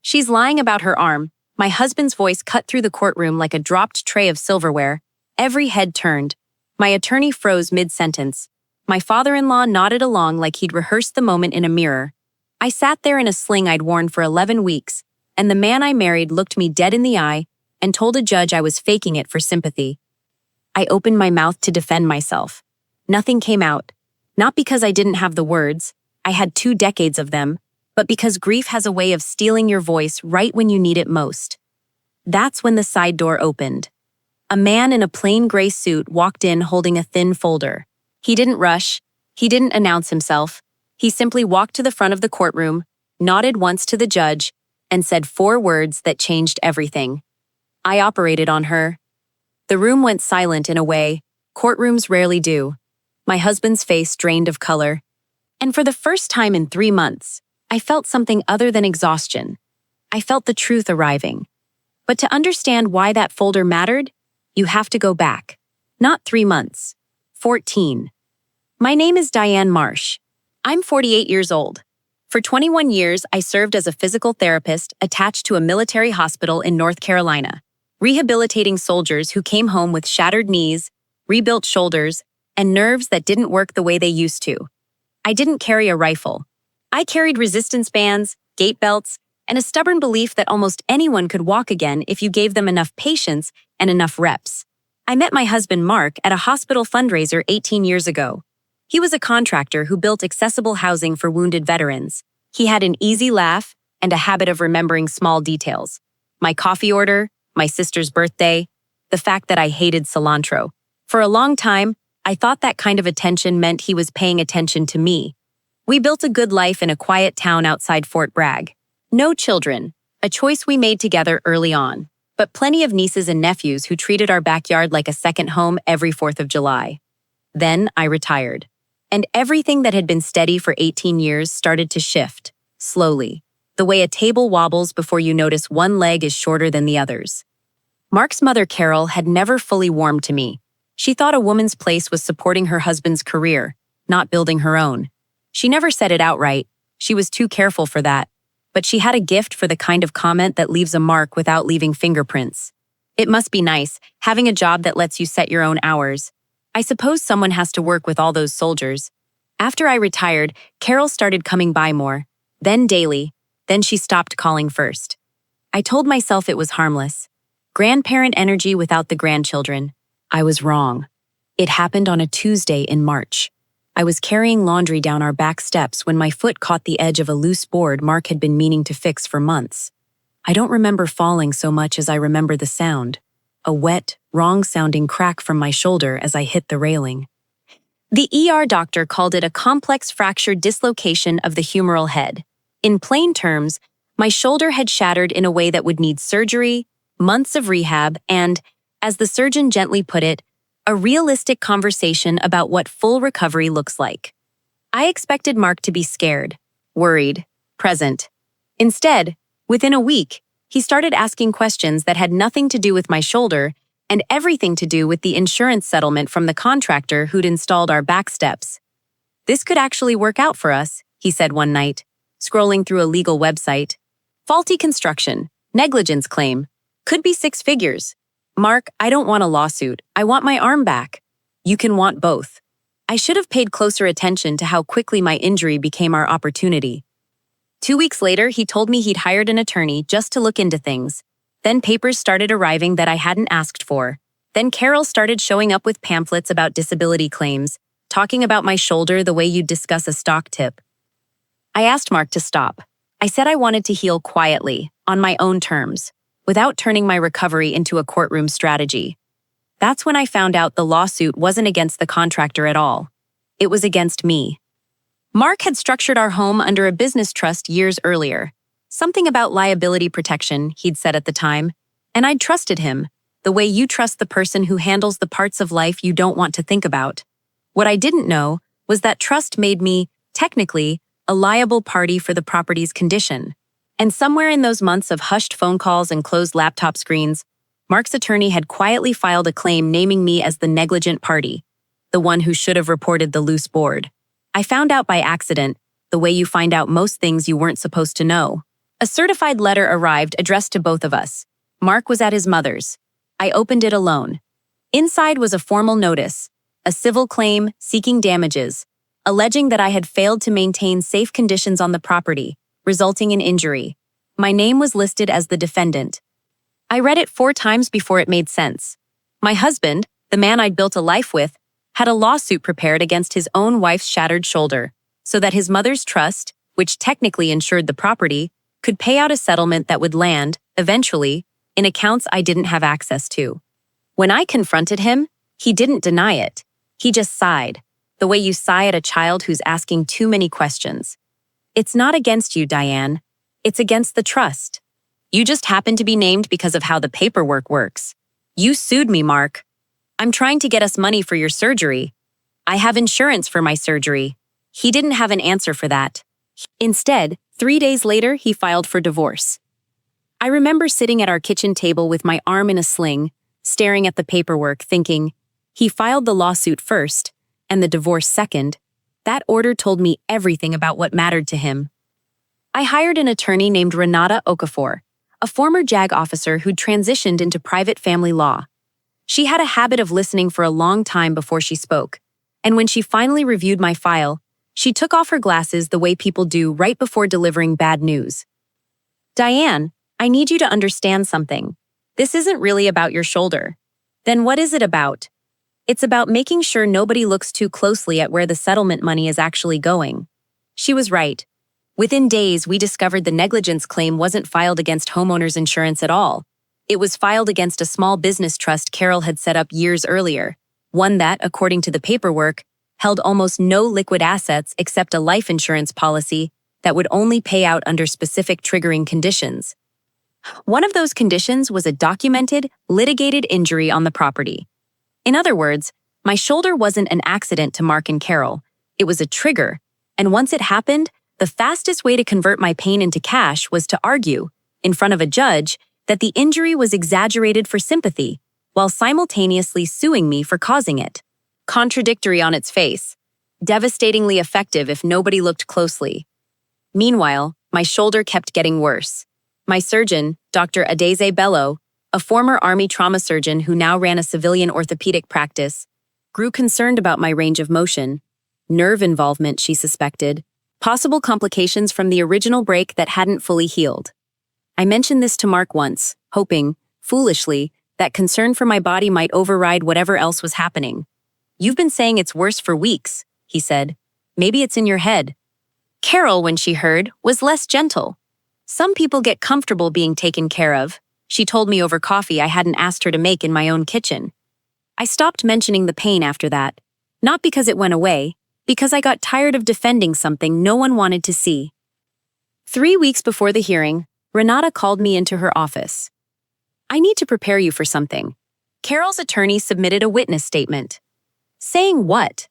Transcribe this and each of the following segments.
She's lying about her arm. My husband's voice cut through the courtroom like a dropped tray of silverware. Every head turned. My attorney froze mid-sentence. My father-in-law nodded along like he'd rehearsed the moment in a mirror. I sat there in a sling I'd worn for 11 weeks, and the man I married looked me dead in the eye and told a judge I was faking it for sympathy. I opened my mouth to defend myself. Nothing came out. Not because I didn't have the words, I had 2 decades of them, but because grief has a way of stealing your voice right when you need it most. That's when the side door opened. A man in a plain gray suit walked in holding a thin folder. He didn't rush. He didn't announce himself. He simply walked to the front of the courtroom, nodded once to the judge, and said 4 words that changed everything. I operated on her. The room went silent in a way courtrooms rarely do. My husband's face drained of color. And for the first time in 3 months, I felt something other than exhaustion. I felt the truth arriving. But to understand why that folder mattered, you have to go back. Not 3 months. 14. My name is Diane Marsh. I'm 48 years old. For 21 years, I served as a physical therapist attached to a military hospital in North Carolina, rehabilitating soldiers who came home with shattered knees, rebuilt shoulders, and nerves that didn't work the way they used to. I didn't carry a rifle. I carried resistance bands, gait belts, and a stubborn belief that almost anyone could walk again if you gave them enough patience and enough reps. I met my husband Mark at a hospital fundraiser 18 years ago. He was a contractor who built accessible housing for wounded veterans. He had an easy laugh and a habit of remembering small details. My coffee order, my sister's birthday, the fact that I hated cilantro. For a long time, I thought that kind of attention meant he was paying attention to me. We built a good life in a quiet town outside Fort Bragg. No children, a choice we made together early on, but plenty of nieces and nephews who treated our backyard like a second home every 4th of July. Then I retired. And everything that had been steady for 18 years started to shift, slowly, the way a table wobbles before you notice one leg is shorter than the others. Mark's mother, Carol, had never fully warmed to me. She thought a woman's place was supporting her husband's career, not building her own. She never said it outright. She was too careful for that. But she had a gift for the kind of comment that leaves a mark without leaving fingerprints. It must be nice, having a job that lets you set your own hours. I suppose someone has to work with all those soldiers. After I retired, Carol started coming by more, then daily, then she stopped calling first. I told myself it was harmless. Grandparent energy without the grandchildren. I was wrong. It happened on a Tuesday in March. I was carrying laundry down our back steps when my foot caught the edge of a loose board Mark had been meaning to fix for months. I don't remember falling so much as I remember the sound. A wet, wrong-sounding crack from my shoulder as I hit the railing. The ER doctor called it a complex fracture dislocation of the humeral head. In plain terms, my shoulder had shattered in a way that would need surgery, months of rehab, and, as the surgeon gently put it, a realistic conversation about what full recovery looks like. I expected Mark to be scared, worried, present. Instead, within a week, he started asking questions that had nothing to do with my shoulder and everything to do with the insurance settlement from the contractor who'd installed our back steps. This could actually work out for us, he said one night, scrolling through a legal website. Faulty construction, negligence claim, could be 6 figures. Mark, I don't want a lawsuit. I want my arm back. You can want both. I should have paid closer attention to how quickly my injury became our opportunity. 2 weeks later, he told me he'd hired an attorney just to look into things. Then papers started arriving that I hadn't asked for. Then Carol started showing up with pamphlets about disability claims, talking about my shoulder the way you'd discuss a stock tip. I asked Mark to stop. I said I wanted to heal quietly, on my own terms, without turning my recovery into a courtroom strategy. That's when I found out the lawsuit wasn't against the contractor at all. It was against me. Mark had structured our home under a business trust years earlier. Something about liability protection, he'd said at the time, and I'd trusted him, the way you trust the person who handles the parts of life you don't want to think about. What I didn't know was that trust made me, technically, a liable party for the property's condition. And somewhere in those months of hushed phone calls and closed laptop screens, Mark's attorney had quietly filed a claim naming me as the negligent party, the one who should have reported the loose board. I found out by accident, the way you find out most things you weren't supposed to know. A certified letter arrived addressed to both of us. Mark was at his mother's. I opened it alone. Inside was a formal notice, a civil claim seeking damages, alleging that I had failed to maintain safe conditions on the property, resulting in injury. My name was listed as the defendant. I read it 4 times before it made sense. My husband, the man I'd built a life with, had a lawsuit prepared against his own wife's shattered shoulder, so that his mother's trust, which technically insured the property, could pay out a settlement that would land, eventually, in accounts I didn't have access to. When I confronted him, he didn't deny it. He just sighed, the way you sigh at a child who's asking too many questions. It's not against you, Diane. It's against the trust. You just happen to be named because of how the paperwork works. You sued me, Mark. I'm trying to get us money for your surgery. I have insurance for my surgery. He didn't have an answer for that. Instead, 3 days later, he filed for divorce. I remember sitting at our kitchen table with my arm in a sling, staring at the paperwork, thinking, he filed the lawsuit first, and the divorce second. That order told me everything about what mattered to him. I hired an attorney named Renata Okafor, a former JAG officer who'd transitioned into private family law. She had a habit of listening for a long time before she spoke, and when she finally reviewed my file, she took off her glasses the way people do right before delivering bad news. Diane, I need you to understand something. This isn't really about your shoulder. Then what is it about? It's about making sure nobody looks too closely at where the settlement money is actually going. She was right. Within days, we discovered the negligence claim wasn't filed against homeowners insurance at all. It was filed against a small business trust Carol had set up years earlier, one that, according to the paperwork, held almost no liquid assets except a life insurance policy that would only pay out under specific triggering conditions. One of those conditions was a documented, litigated injury on the property. In other words, my shoulder wasn't an accident to Mark and Carol. It was a trigger, and once it happened, the fastest way to convert my pain into cash was to argue, in front of a judge, that the injury was exaggerated for sympathy, while simultaneously suing me for causing it. Contradictory on its face. Devastatingly effective if nobody looked closely. Meanwhile, my shoulder kept getting worse. My surgeon, Dr. Adeze Bello, a former Army trauma surgeon who now ran a civilian orthopedic practice, grew concerned about my range of motion, nerve involvement, she suspected, possible complications from the original break that hadn't fully healed. I mentioned this to Mark once, hoping, foolishly, that concern for my body might override whatever else was happening. You've been saying it's worse for weeks, he said. Maybe it's in your head. Carol, when she heard, was less gentle. Some people get comfortable being taken care of, she told me over coffee I hadn't asked her to make in my own kitchen. I stopped mentioning the pain after that, not because it went away, because I got tired of defending something no one wanted to see. 3 weeks before the hearing, Renata called me into her office. I need to prepare you for something. Carol's attorney submitted a witness statement. Saying what?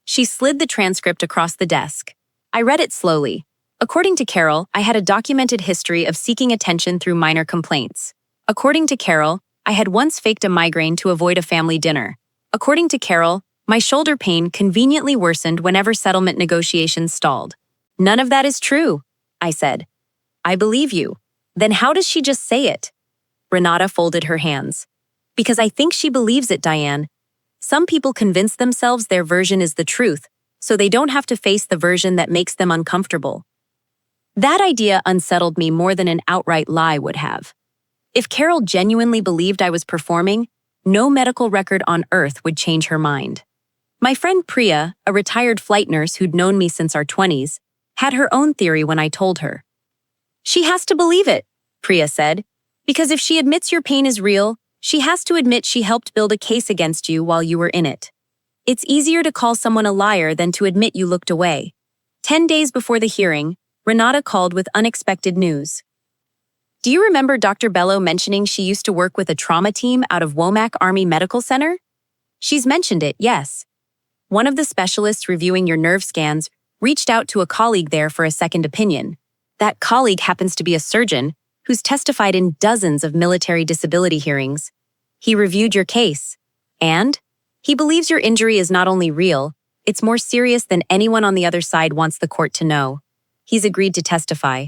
She slid the transcript across the desk. I read it slowly. According to Carol, I had a documented history of seeking attention through minor complaints. According to Carol, I had once faked a migraine to avoid a family dinner. According to Carol, my shoulder pain conveniently worsened whenever settlement negotiations stalled. None of that is true, I said. I believe you. Then how does she just say it? Renata folded her hands. Because I think she believes it, Diane. Some people convince themselves their version is the truth, so they don't have to face the version that makes them uncomfortable. That idea unsettled me more than an outright lie would have. If Carol genuinely believed I was performing, no medical record on earth would change her mind. My friend Priya, a retired flight nurse who'd known me since our 20s, had her own theory when I told her. She has to believe it, Priya said, because if she admits your pain is real, she has to admit she helped build a case against you while you were in it. It's easier to call someone a liar than to admit you looked away. 10 days before the hearing, Renata called with unexpected news. Do you remember Dr. Bello mentioning she used to work with a trauma team out of Womack Army Medical Center? She's mentioned it, yes. One of the specialists reviewing your nerve scans reached out to a colleague there for a second opinion. That colleague happens to be a surgeon who's testified in dozens of military disability hearings. He reviewed your case, and he believes your injury is not only real, it's more serious than anyone on the other side wants the court to know. He's agreed to testify.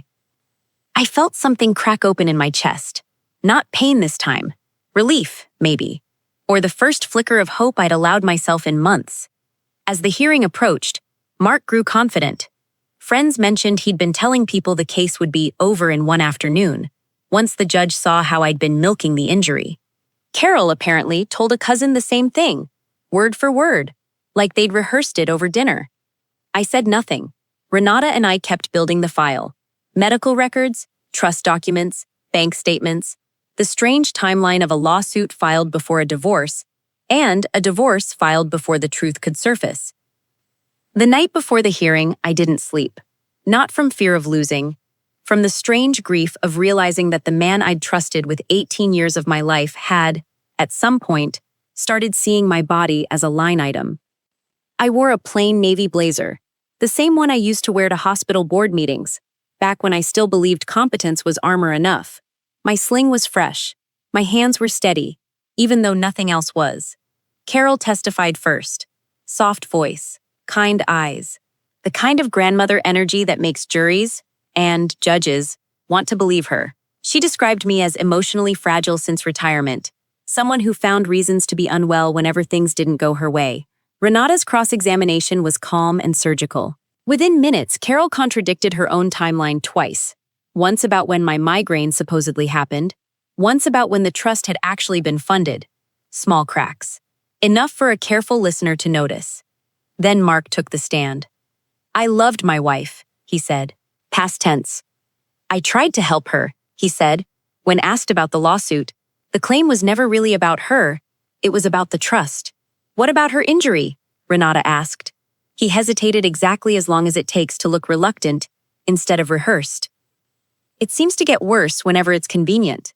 I felt something crack open in my chest. Not pain this time. Relief, maybe. Or the first flicker of hope I'd allowed myself in months. As the hearing approached, Mark grew confident. Friends mentioned he'd been telling people the case would be over in one afternoon, once the judge saw how I'd been milking the injury. Carol apparently told a cousin the same thing, word for word, like they'd rehearsed it over dinner. I said nothing. Renata and I kept building the file. Medical records, trust documents, bank statements, the strange timeline of a lawsuit filed before a divorce, and a divorce filed before the truth could surface. The night before the hearing, I didn't sleep. Not from fear of losing, from the strange grief of realizing that the man I'd trusted with 18 years of my life had, at some point, started seeing my body as a line item. I wore a plain navy blazer, the same one I used to wear to hospital board meetings, back when I still believed competence was armor enough. My sling was fresh. My hands were steady, even though nothing else was. Carol testified first. Soft voice, kind eyes, the kind of grandmother energy that makes juries and judges want to believe her. She described me as emotionally fragile since retirement, someone who found reasons to be unwell whenever things didn't go her way. Renata's cross-examination was calm and surgical. Within minutes, Carol contradicted her own timeline twice. Once about when my migraine supposedly happened, once about when the trust had actually been funded. Small cracks. Enough for a careful listener to notice. Then Mark took the stand. I loved my wife, he said. Past tense. I tried to help her, he said. When asked about the lawsuit, the claim was never really about her. It was about the trust. What about her injury? Renata asked. He hesitated exactly as long as it takes to look reluctant instead of rehearsed. It seems to get worse whenever it's convenient.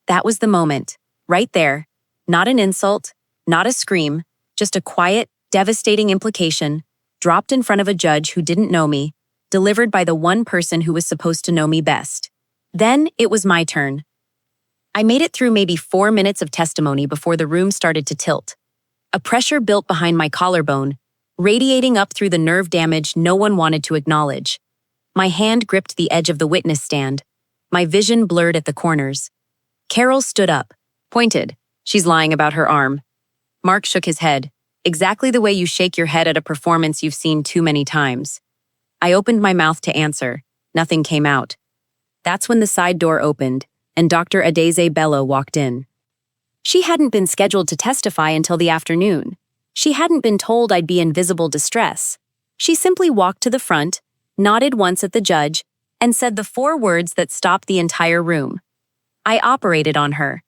That was the moment, right there. Not an insult, not a scream, just a quiet, devastating implication, dropped in front of a judge who didn't know me, delivered by the one person who was supposed to know me best. Then it was my turn. I made it through maybe 4 minutes of testimony before the room started to tilt. A pressure built behind my collarbone, radiating up through the nerve damage no one wanted to acknowledge. My hand gripped the edge of the witness stand. My vision blurred at the corners. Carol stood up, pointed. She's lying about her arm. Mark shook his head, exactly the way you shake your head at a performance you've seen too many times. I opened my mouth to answer. Nothing came out. That's when the side door opened, and Dr. Adeze Bello walked in. She hadn't been scheduled to testify until the afternoon. She hadn't been told I'd be in visible distress. She simply walked to the front, nodded once at the judge, and said the 4 words that stopped the entire room. I operated on her.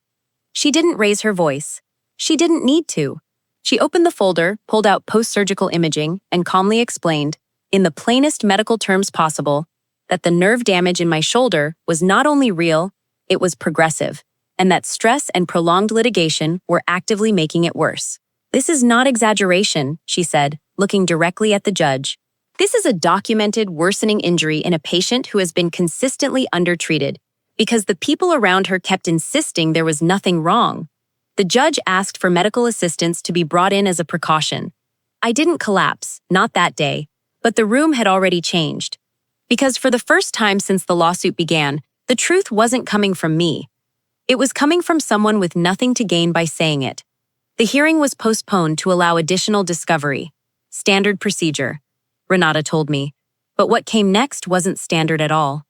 She didn't raise her voice. She didn't need to. She opened the folder, pulled out post-surgical imaging, and calmly explained, in the plainest medical terms possible, that the nerve damage in my shoulder was not only real, it was progressive, and that stress and prolonged litigation were actively making it worse. This is not exaggeration, she said, looking directly at the judge. This is a documented worsening injury in a patient who has been consistently undertreated because the people around her kept insisting there was nothing wrong. The judge asked for medical assistance to be brought in as a precaution. I didn't collapse, not that day, but the room had already changed. Because for the first time since the lawsuit began, the truth wasn't coming from me. It was coming from someone with nothing to gain by saying it. The hearing was postponed to allow additional discovery. Standard procedure, Renata told me. But what came next wasn't standard at all.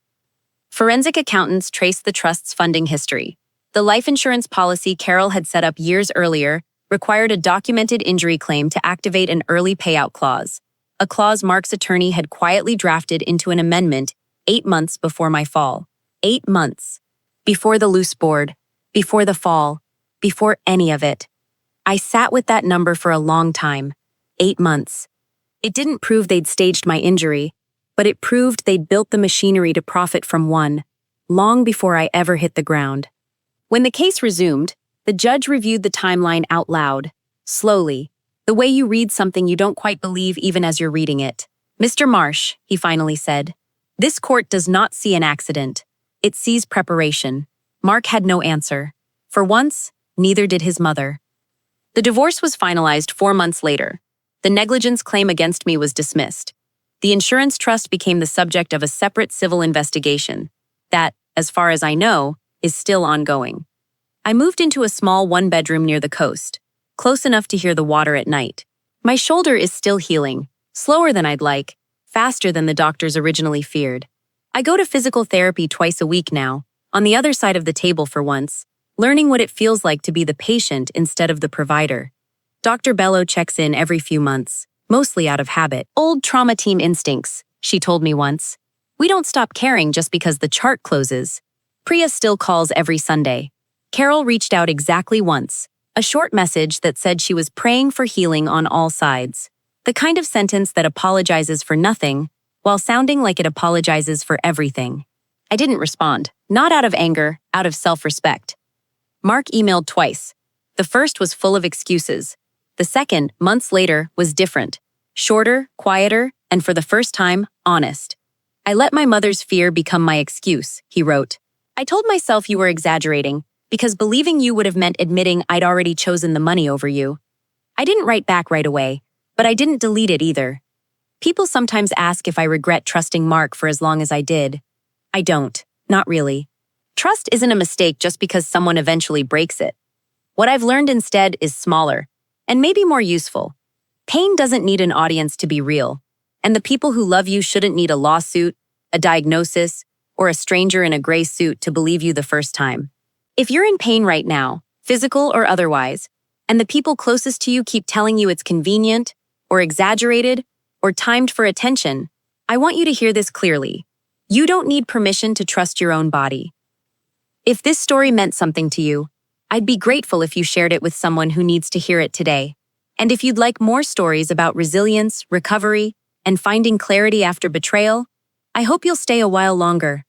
Forensic accountants traced the trust's funding history. The life insurance policy Carol had set up years earlier required a documented injury claim to activate an early payout clause, a clause Mark's attorney had quietly drafted into an amendment 8 months before my fall. 8 months. Before the loose board, before the fall, before any of it. I sat with that number for a long time. 8 months. It didn't prove they'd staged my injury, but it proved they'd built the machinery to profit from one, long before I ever hit the ground. When the case resumed, the judge reviewed the timeline out loud, slowly, the way you read something you don't quite believe even as you're reading it. Mr. Marsh, he finally said, this court does not see an accident. It sees preparation. Mark had no answer. For once, neither did his mother. The divorce was finalized 4 months later. The negligence claim against me was dismissed. The insurance trust became the subject of a separate civil investigation. that, as far as I know, is still ongoing. I moved into a small one-bedroom near the coast, close enough to hear the water at night. My shoulder is still healing, slower than I'd like, faster than the doctors originally feared. I go to physical therapy twice a week now, on the other side of the table for once, learning what it feels like to be the patient instead of the provider. Dr. Bello checks in every few months, mostly out of habit. Old trauma team instincts, she told me once. We don't stop caring just because the chart closes. Priya still calls every Sunday. Carol reached out exactly once, a short message that said she was praying for healing on all sides. The kind of sentence that apologizes for nothing, while sounding like it apologizes for everything. I didn't respond, not out of anger, out of self-respect. Mark emailed twice. The first was full of excuses. The second, months later, was different. Shorter, quieter, and for the first time, honest. I let my mother's fear become my excuse, he wrote. I told myself you were exaggerating, because believing you would have meant admitting I'd already chosen the money over you. I didn't write back right away, but I didn't delete it either. People sometimes ask if I regret trusting Mark for as long as I did. I don't, not really. Trust isn't a mistake just because someone eventually breaks it. What I've learned instead is smaller, and maybe more useful. Pain doesn't need an audience to be real, and the people who love you shouldn't need a lawsuit, a diagnosis, or a stranger in a gray suit to believe you the first time. If you're in pain right now, physical or otherwise, and the people closest to you keep telling you it's convenient, or exaggerated, or timed for attention, I want you to hear this clearly. You don't need permission to trust your own body. If this story meant something to you, I'd be grateful if you shared it with someone who needs to hear it today. And if you'd like more stories about resilience, recovery, and finding clarity after betrayal, I hope you'll stay a while longer.